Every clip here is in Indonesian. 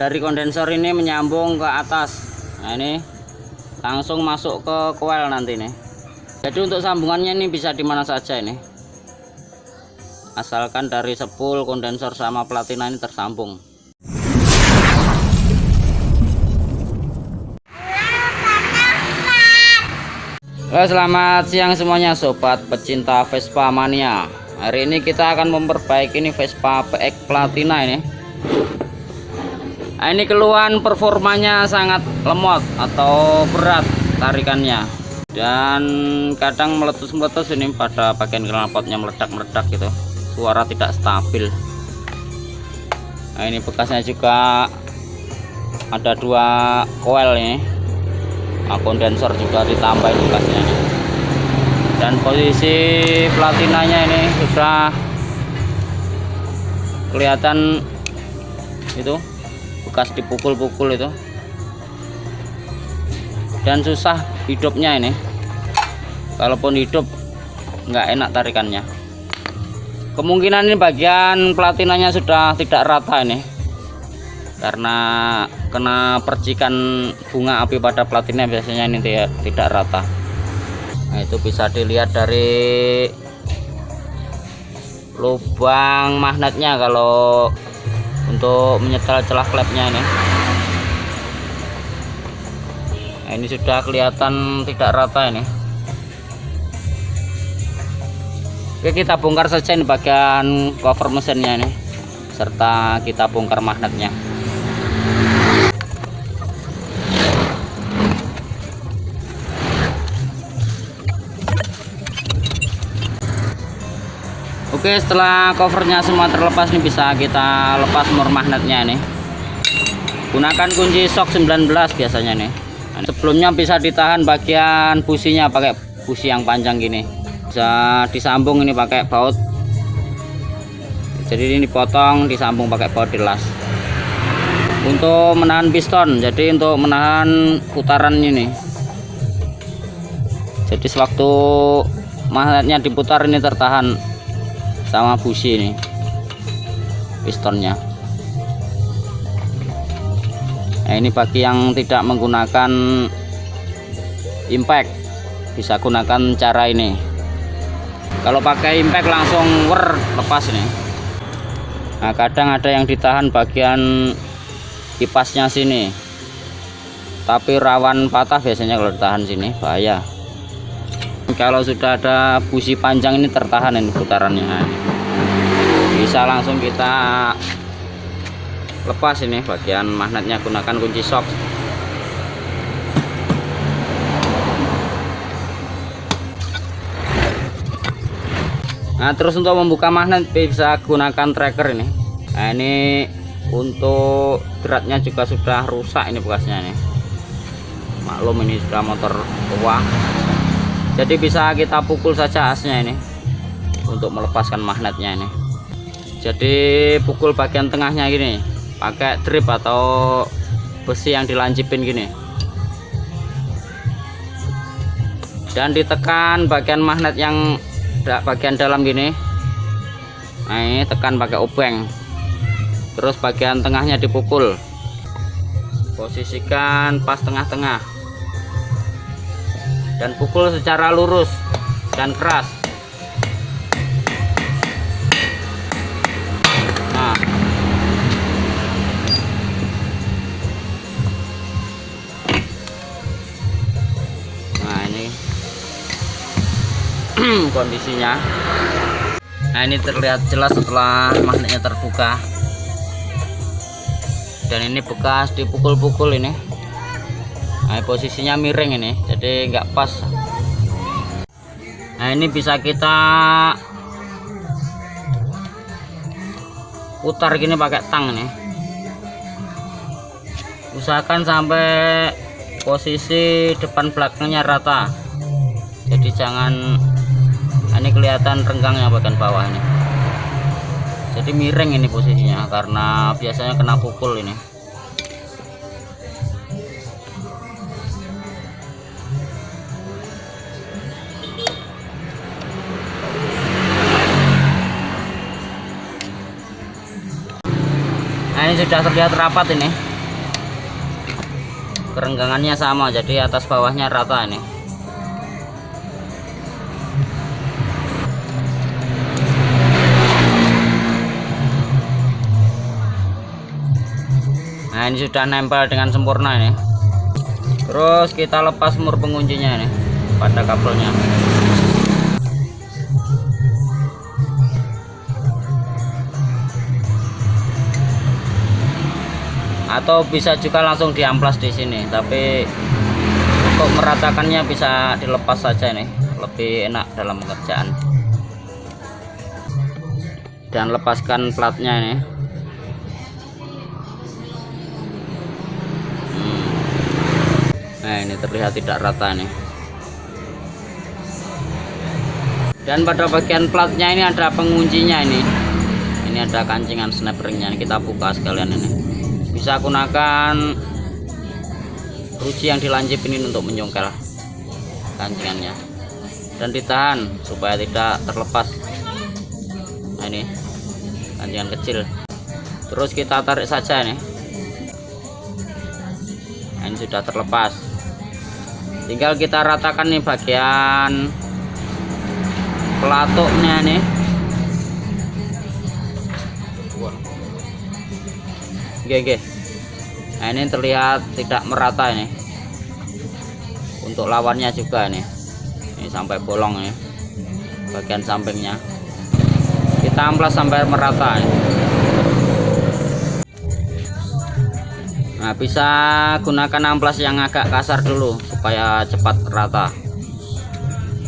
Dari kondensor ini menyambung ke atas. Nah ini langsung masuk ke coil nanti nih. Jadi untuk sambungannya ini bisa di mana saja ini, asalkan dari spool, kondensor sama platina ini tersambung. Halo, selamat siang semuanya sobat pecinta Vespa mania. Hari ini kita akan memperbaiki ini Vespa PX Platina ini. Nah, ini keluhan performanya sangat lemot atau berat tarikannya, dan kadang meletus-meletus ini pada bagian knalpotnya, meledak-meledak gitu, suara tidak stabil. Nah ini bekasnya juga ada 2 coil ini. Nah, kondensor juga ditambahin bekasnya, dan posisi platinanya ini sudah kelihatan itu bekas dipukul-pukul itu, dan susah hidupnya ini. Kalaupun hidup nggak enak tarikannya. Kemungkinan ini bagian platinanya sudah tidak rata ini, karena kena percikan bunga api pada platina, biasanya ini tidak rata. Nah itu bisa dilihat dari lubang magnetnya kalau untuk menyetel celah klepnya ini. Nah, ini sudah kelihatan tidak rata ini. Oke, kita bongkar saja ini bagian cover mesinnya ini, serta kita bongkar magnetnya. Oke, setelah covernya semua terlepas nih, bisa kita lepas mur magnetnya nih. Gunakan kunci shock 19 biasanya nih. Sebelumnya bisa ditahan bagian businya pakai busi yang panjang gini. Bisa disambung ini pakai baut. Jadi ini dipotong, disambung pakai baut dilas. Untuk menahan piston, jadi untuk menahan putaran ini. Jadi sewaktu magnetnya diputar ini tertahan sama busi ini pistonnya. Nah ini bagi yang tidak menggunakan impact, bisa gunakan cara ini. Kalau pakai impact langsung lepas ini. Nah kadang ada yang ditahan bagian kipasnya sini, tapi rawan patah biasanya kalau ditahan sini, bahaya. Kalau sudah ada busi panjang ini tertahan ini putarannya. Nah, bisa langsung kita lepas ini bagian magnetnya, gunakan kunci shock. Nah terus untuk membuka magnet bisa gunakan tracker ini. Nah ini untuk dratnya juga sudah rusak ini bekasnya ini, maklum ini sudah motor tua. Jadi bisa kita pukul saja asnya ini untuk melepaskan magnetnya ini. Jadi pukul bagian tengahnya gini pakai drip atau besi yang dilancipin gini, dan ditekan bagian magnet yang bagian dalam gini. Nah ini tekan pakai obeng, terus bagian tengahnya dipukul, posisikan pas tengah-tengah, dan pukul secara lurus dan keras. Nah ini kondisinya. Nah ini terlihat jelas setelah magnetnya terbuka, dan ini bekas dipukul-pukul ini. Nah posisinya miring ini, jadi nggak pas. Nah ini bisa kita putar gini pakai tang nih. Usahakan sampai posisi depan belakangnya rata, jadi jangan ini kelihatan renggangnya bagian bawah ini. Jadi miring ini posisinya karena biasanya kena pukul ini. Nah ini sudah terlihat rapat ini. kerenggangannya sama, jadi atas bawahnya rata ini. Nah, ini sudah nempel dengan sempurna ini. Terus kita lepas mur penguncinya ini pada kabelnya. Atau bisa juga langsung diamplas di sini, tapi untuk meratakannya bisa dilepas saja nih, lebih enak dalam pekerjaan. Dan lepaskan platnya ini. Nah, ini terlihat tidak rata nih. Dan pada bagian platnya ini ada penguncinya ini. Ini ada kancingan snap ringnya, kita buka sekalian ini. Bisa gunakan ruji yang dilancip ini untuk menyongkel kancingannya dan ditahan supaya tidak terlepas. Nah, ini kancingan kecil. Terus kita tarik saja nih. Nah, ini sudah terlepas. Tinggal kita ratakan nih bagian pelatuknya nih. Oke. Nah, ini terlihat tidak merata ini. Untuk lawannya juga nih. Ini sampai bolong nih. Bagian sampingnya. Kita amplas sampai merata nih. Nah, bisa gunakan amplas yang agak kasar dulu supaya cepat rata.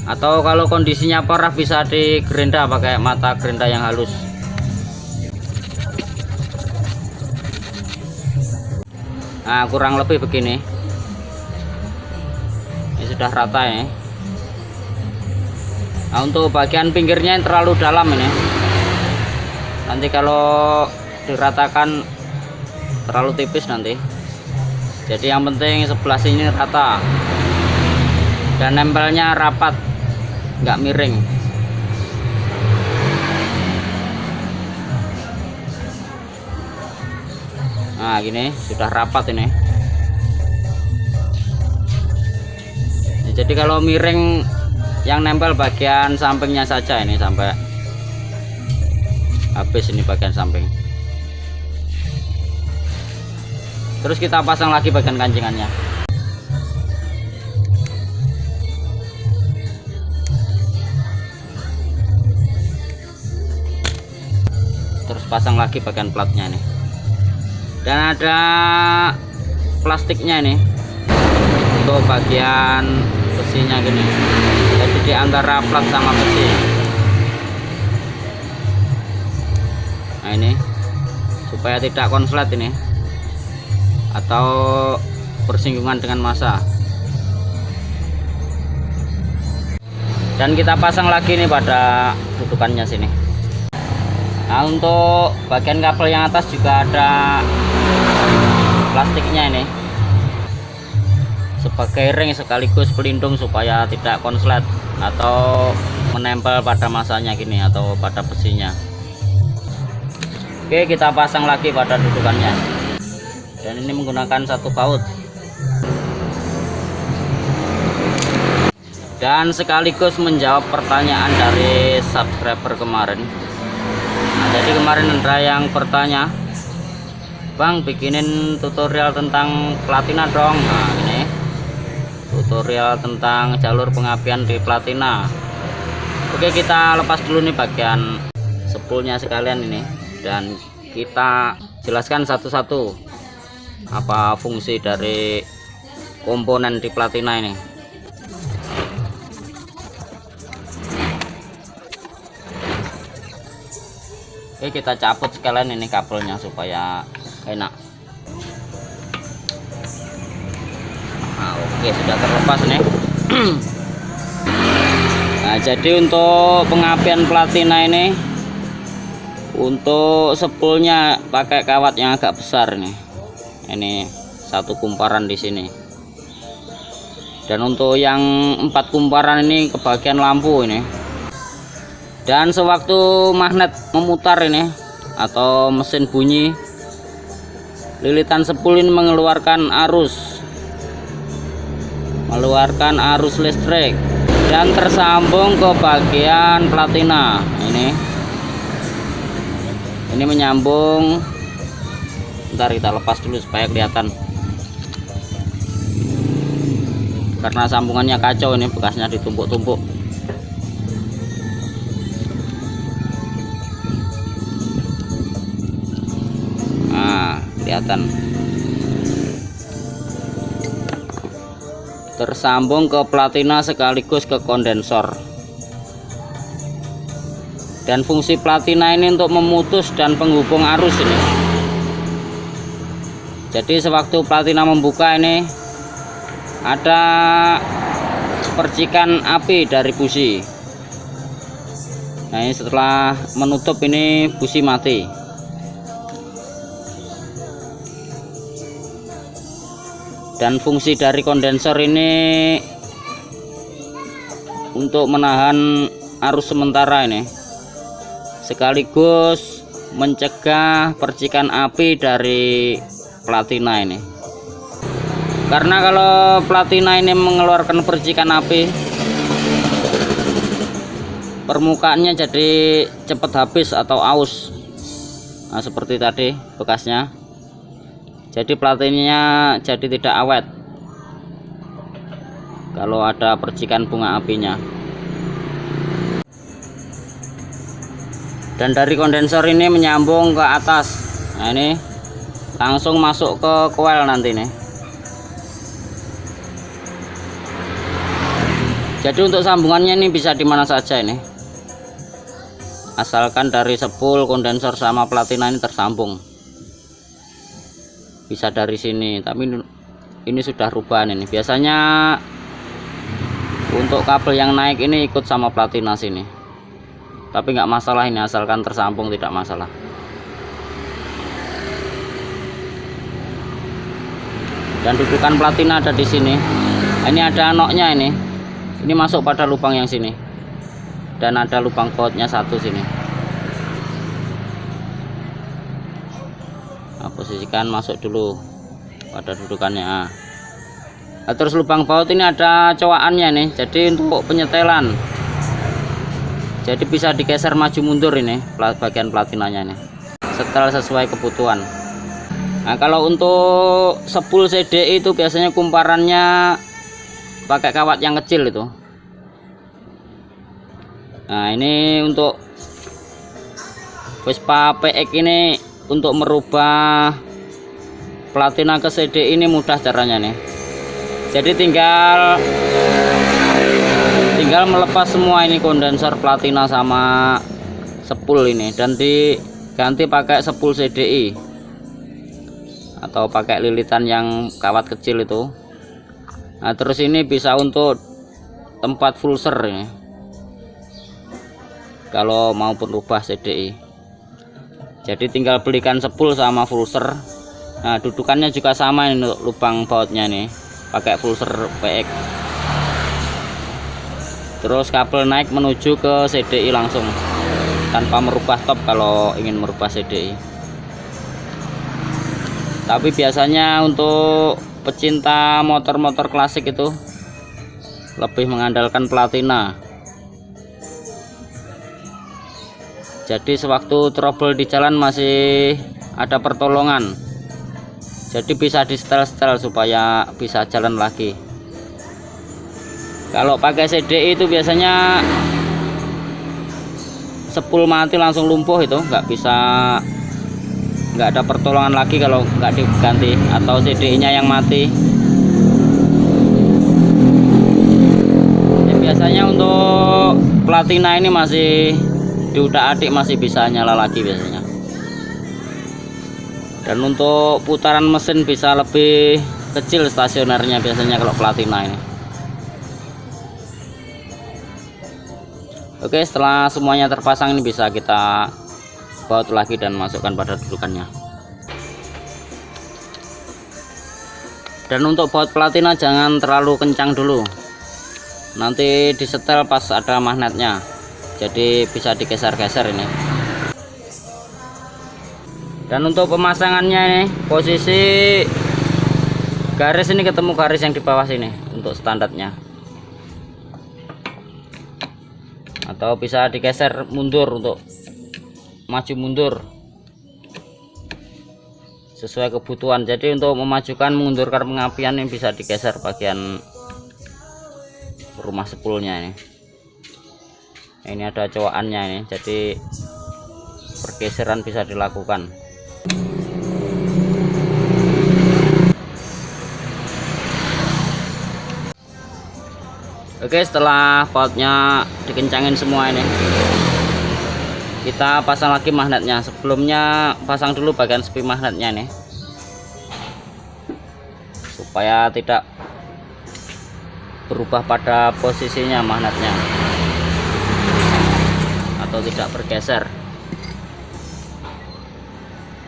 Atau kalau kondisinya parah bisa digerinda pakai mata gerinda yang halus. Nah, kurang lebih begini. Ini sudah rata ya. Nah, untuk bagian pinggirnya yang terlalu dalam ini. Nanti kalau diratakan terlalu tipis nanti. Jadi yang penting sebelah sini rata dan nempelnya rapat, nggak miring. Nah, gini sudah rapat ini. Jadi kalau miring yang nempel bagian sampingnya saja ini sampai habis ini bagian samping. Terus kita pasang lagi bagian kancingannya. Terus pasang lagi bagian platnya nih. Dan ada plastiknya nih untuk bagian besinya gini. Jadi di antara plat sama besi. Nah, ini supaya tidak konslet ini atau bersinggungan dengan massa. Dan kita pasang lagi nih pada dudukannya sini. Nah, untuk bagian kabel yang atas juga ada plastiknya ini sebagai ring sekaligus pelindung supaya tidak konslet atau menempel pada masanya gini atau pada besinya. Oke, kita pasang lagi pada dudukannya. Dan ini menggunakan satu baut. Dan sekaligus menjawab pertanyaan dari subscriber kemarin. Nah, jadi kemarin ada yang bertanya, Bang, bikinin tutorial tentang platina dong. Nah, ini tutorial tentang jalur pengapian di platina. Oke, kita lepas dulu nih bagian spoolnya sekalian ini, dan kita jelaskan satu-satu apa fungsi dari komponen di platina ini. Oke, kita cabut sekalian ini kabelnya supaya enak. Nah, oke, sudah terlepas nih. Nah, jadi untuk pengapian platina ini, untuk spoolnya pakai kawat yang agak besar nih. Ini satu kumparan di sini. Dan untuk yang 4 kumparan ini ke bagian lampu ini. Dan sewaktu magnet memutar ini atau mesin bunyi, lilitan spool ini mengeluarkan arus mengeluarkan arus listrik dan tersambung ke bagian platina. Ini menyambung. Bentar kita lepas dulu supaya kelihatan, karena sambungannya kacau, ini bekasnya ditumpuk-tumpuk. Nah, kelihatan tersambung ke platina sekaligus ke kondensor. Dan fungsi platina ini untuk memutus dan penghubung arus ini. Jadi sewaktu platina membuka ini ada percikan api dari busi. Nah, ini setelah menutup ini busi mati. Dan fungsi dari kondensor ini untuk menahan arus sementara ini, sekaligus mencegah percikan api dari platina ini. Karena kalau platina ini mengeluarkan percikan api, permukaannya jadi cepat habis atau aus. Nah, seperti tadi bekasnya. Jadi platinanya jadi tidak awet kalau ada percikan bunga apinya. Dan dari kondensor ini menyambung ke atas. Nah, ini langsung masuk ke coil nanti nih. Jadi untuk sambungannya ini bisa di mana saja ini, asalkan dari spool, kondensor sama platina ini tersambung. Bisa dari sini, tapi ini sudah rubahan ini. Biasanya untuk kabel yang naik ini ikut sama platina sini, tapi nggak masalah ini, asalkan tersambung tidak masalah. Dan dudukan platina ada di sini. Ini ada noknya ini masuk pada lubang yang sini, dan ada lubang bautnya satu sini. Nah, posisikan masuk dulu pada dudukannya. Nah, terus lubang baut ini ada cowakannya nih, jadi untuk penyetelan, jadi bisa digeser maju mundur ini bagian platinanya nih, setel sesuai kebutuhan. Nah, kalau untuk spool CDI itu biasanya kumparannya pakai kawat yang kecil itu. Nah, ini untuk Vespa PX ini, untuk merubah platina ke CDI ini mudah caranya nih. Jadi tinggal melepas semua ini kondensor platina sama spool ini, dan diganti pakai spool CDI atau pakai lilitan yang kawat kecil itu. Nah, terus ini bisa untuk tempat pulser ini kalau mau berubah CDI. Jadi tinggal belikan spool sama pulser. Nah, dudukannya juga sama ini, lubang bautnya nih pakai pulser PX. Terus kabel naik menuju ke CDI langsung tanpa merubah top kalau ingin merubah CDI. Tapi biasanya untuk pecinta motor-motor klasik itu lebih mengandalkan platina. Jadi sewaktu trouble di jalan masih ada pertolongan, jadi bisa di setel-setel supaya bisa jalan lagi. Kalau pakai CDI itu biasanya spool mati langsung lumpuh, itu nggak ada pertolongan lagi kalau nggak diganti, atau CDI nya yang mati. Jadi biasanya untuk platina ini masih diudak-adik, masih bisa nyala lagi biasanya. Dan untuk putaran mesin bisa lebih kecil stasionernya biasanya kalau platina ini. Oke, setelah semuanya terpasang ini bisa kita baut lagi dan masukkan pada dudukannya. Dan untuk baut platina jangan terlalu kencang dulu, nanti disetel pas ada magnetnya, jadi bisa digeser-geser ini. Dan untuk pemasangannya ini, posisi garis ini ketemu garis yang di bawah sini untuk standarnya, atau bisa digeser mundur untuk maju mundur sesuai kebutuhan. Jadi untuk memajukan mengundurkan pengapian ini bisa digeser bagian rumah sepulnya ini. Ini ada cowakannya ini, jadi pergeseran bisa dilakukan. Oke, setelah bautnya dikencangin semua ini, kita pasang lagi magnetnya. Sebelumnya pasang dulu bagian sepi magnetnya nih, supaya tidak berubah pada posisinya magnetnya atau tidak bergeser.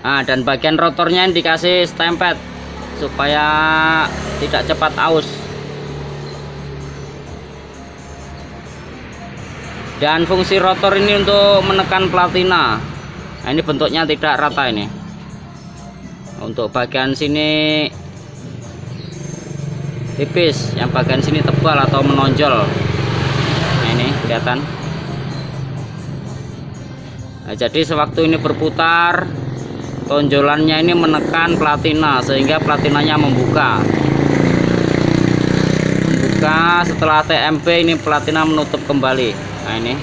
Nah, dan bagian rotornya ini dikasih stempet supaya tidak cepat aus. Dan fungsi rotor ini untuk menekan platina. Nah, ini bentuknya tidak rata ini. Untuk bagian sini tipis, yang bagian sini tebal atau menonjol. Nah, ini kelihatan. Nah, jadi sewaktu ini berputar, tonjolannya ini menekan platina sehingga platinanya membuka. Setelah TMP ini platina menutup kembali. Nah, ini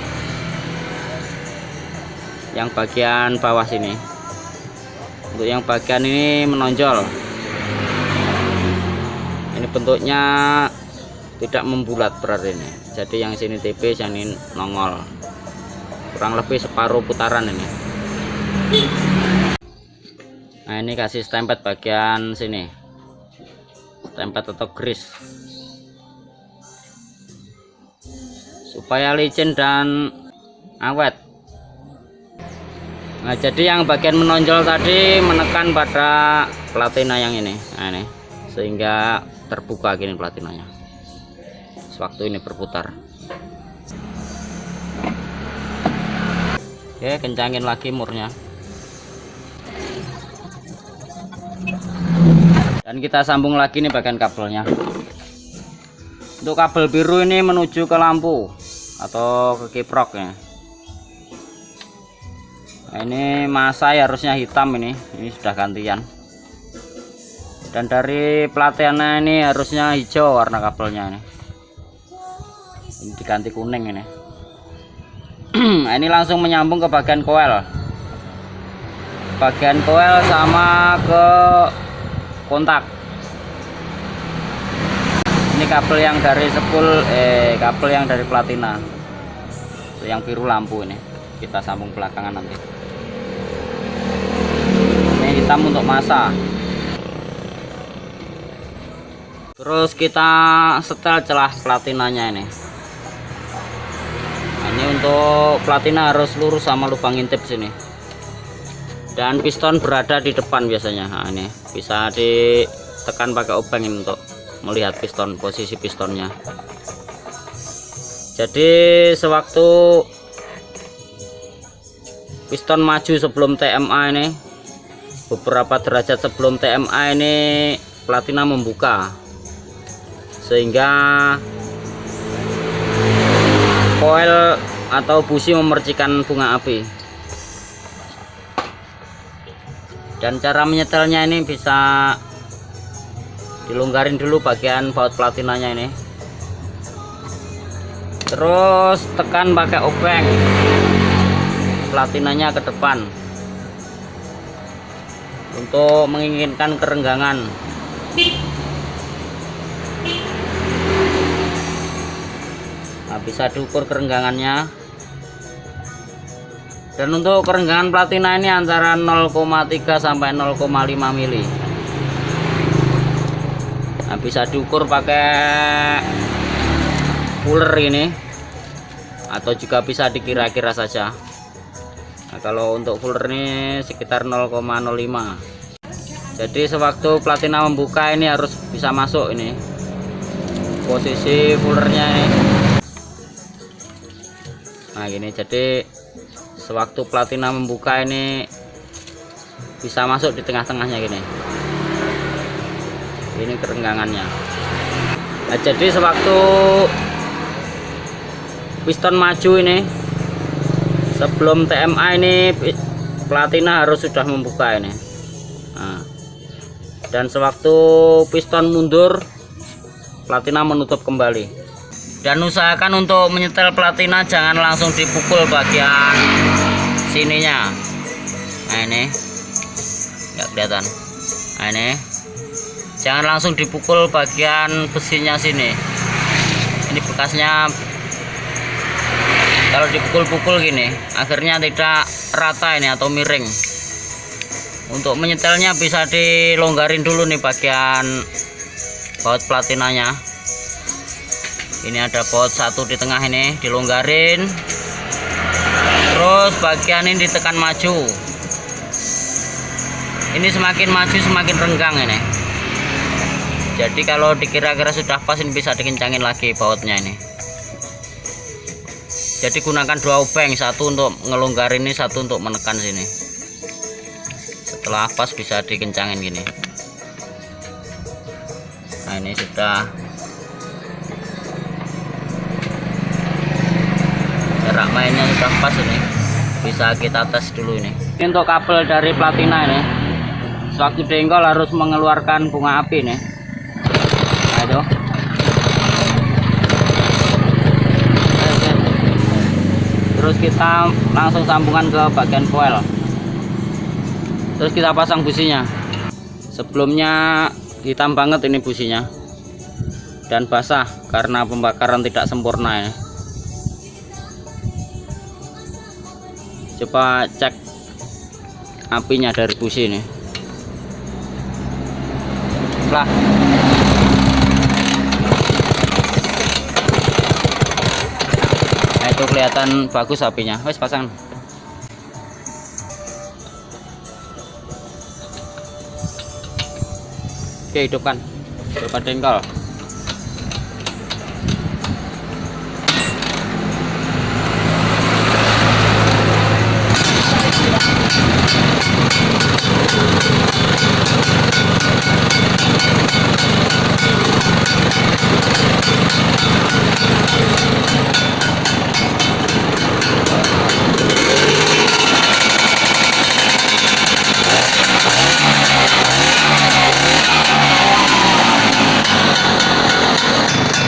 yang bagian bawah sini. Untuk yang bagian ini menonjol. Ini bentuknya tidak membulat berarti ini. Jadi yang sini tipis, yang ini nongol. Kurang lebih separuh putaran ini. Nah, ini kasih stempet bagian sini. Stempet atau grease, supaya licin dan awet. Nah, jadi yang bagian menonjol tadi menekan pada platina yang ini. Nah, ini sehingga terbuka gini platinanya sewaktu ini berputar. Oke, kencangin lagi murnya. Dan kita sambung lagi nih bagian kabelnya. Untuk kabel biru ini menuju ke lampu atau ke kiprok ya. Nah, ini masa harusnya hitam ini sudah gantian. Dan dari pelatihannya ini harusnya hijau warna kabelnya ini. Ini diganti kuning ini. Nah, ini langsung menyambung ke bagian koil. Bagian koil sama ke kontak. Ini kabel yang dari sepul, kabel yang dari platina. Yang biru lampu ini kita sambung belakangan nanti. Ini hitam untuk masa. Terus kita setel celah platinanya ini. Nah, ini untuk platina harus lurus sama lubang intip sini. Dan piston berada di depan biasanya. Nah, ini bisa ditekan pakai obeng ini untuk melihat piston, posisi pistonnya. Jadi sewaktu piston maju sebelum TMA ini, beberapa derajat sebelum TMA ini platina membuka, sehingga koil atau busi memercikan bunga api. Dan cara menyetelnya ini bisa dilonggarin dulu bagian baut platinanya ini, terus tekan pakai obeng platinanya ke depan untuk menginginkan kerenggangan. Nah, bisa diukur kerenggangannya. Dan untuk kerenggangan platina ini antara 0,3 sampai 0,5 mili. Nah, bisa diukur pakai fuller ini, atau juga bisa dikira-kira saja. Nah, kalau untuk fuller ini sekitar 0,05. Jadi sewaktu platina membuka ini harus bisa masuk ini posisi fullernya ini. Nah, gini, jadi sewaktu platina membuka ini bisa masuk di tengah-tengahnya gini. ini kerenggangannya. Nah, jadi sewaktu piston maju ini, sebelum TMA ini platina harus sudah membuka ini. Nah, dan sewaktu piston mundur, platina menutup kembali. Dan usahakan untuk menyetel platina jangan langsung dipukul bagian sininya. Nah ini nggak kelihatan. Nah ini jangan langsung dipukul bagian besinya sini. Ini bekasnya, kalau dipukul-pukul gini akhirnya tidak rata ini atau miring. Untuk menyetelnya bisa dilonggarin dulu nih bagian baut platinanya. Ini ada baut satu di tengah ini, dilonggarin. Terus bagian ini ditekan maju. Ini semakin maju semakin renggang ini. Jadi kalau dikira-kira sudah pas, ini bisa dikencangin lagi bautnya ini. Jadi gunakan dua obeng, satu untuk ngelonggarin ini, satu untuk menekan sini. Setelah pas bisa dikencangin gini. Nah ini sudah jarak mainnya sudah pas ini. Bisa kita tes dulu ini. Ini untuk kabel dari platina ini. Sewaktu dengkol harus mengeluarkan bunga api nih. Nah itu. Terus kita langsung sambungan ke bagian coil. Terus kita pasang businya. Sebelumnya hitam banget ini businya dan basah karena pembakaran tidak sempurna ya. Coba cek apinya dari busi ini. Lah, nah itu kelihatan bagus apinya. Wes pasang. Oke, hidupkan. Coba dengkol.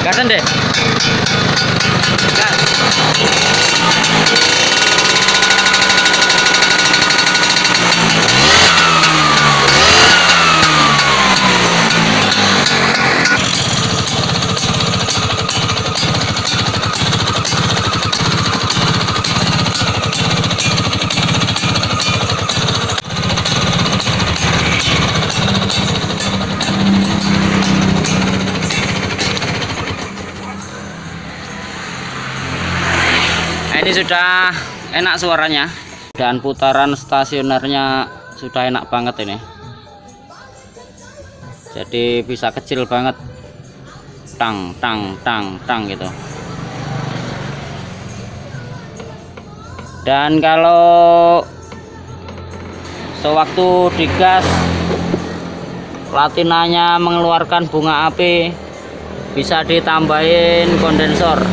Gasan deh. Gas. Ini sudah enak suaranya dan putaran stasionernya sudah enak banget ini. Jadi bisa kecil banget, tang tang tang tang gitu. Dan kalau sewaktu digas platinanya mengeluarkan bunga api, bisa ditambahin kondensor.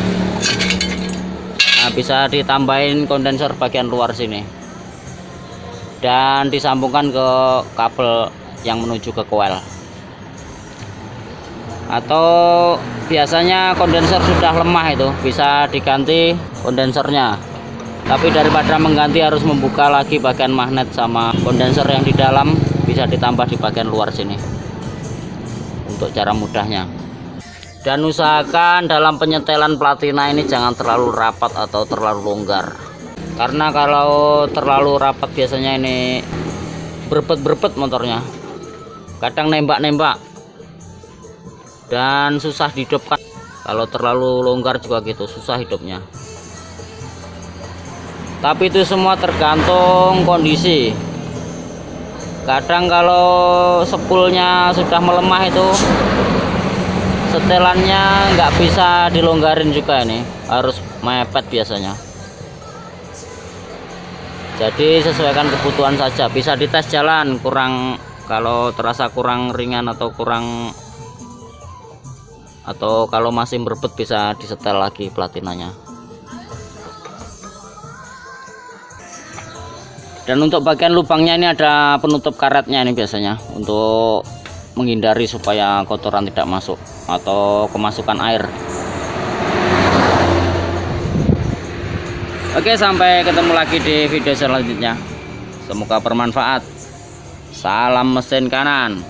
Nah, bisa ditambahin kondensor bagian luar sini dan disambungkan ke kabel yang menuju ke coil. Atau biasanya kondensor sudah lemah, itu bisa diganti kondensornya. Tapi daripada mengganti harus membuka lagi bagian magnet sama kondensor yang di dalam, bisa ditambah di bagian luar sini untuk cara mudahnya. Dan usahakan dalam penyetelan platina ini jangan terlalu rapat atau terlalu longgar, karena kalau terlalu rapat biasanya ini berbet-berbet motornya, kadang nembak-nembak dan susah dihidupkan. Kalau terlalu longgar juga gitu, susah hidupnya. Tapi itu semua tergantung kondisi. Kadang kalau spoolnya sudah melemah, itu setelannya nggak bisa dilonggarin juga, ini harus mepet biasanya. Jadi sesuaikan kebutuhan saja. Bisa dites jalan kurang Kalau terasa kurang ringan atau kalau masih berebut bisa disetel lagi platinanya. Dan untuk bagian lubangnya ini ada penutup karetnya ini biasanya untuk menghindari supaya kotoran tidak masuk atau kemasukan air. Oke, sampai ketemu lagi di video selanjutnya. Semoga bermanfaat. Salam mesin kanan.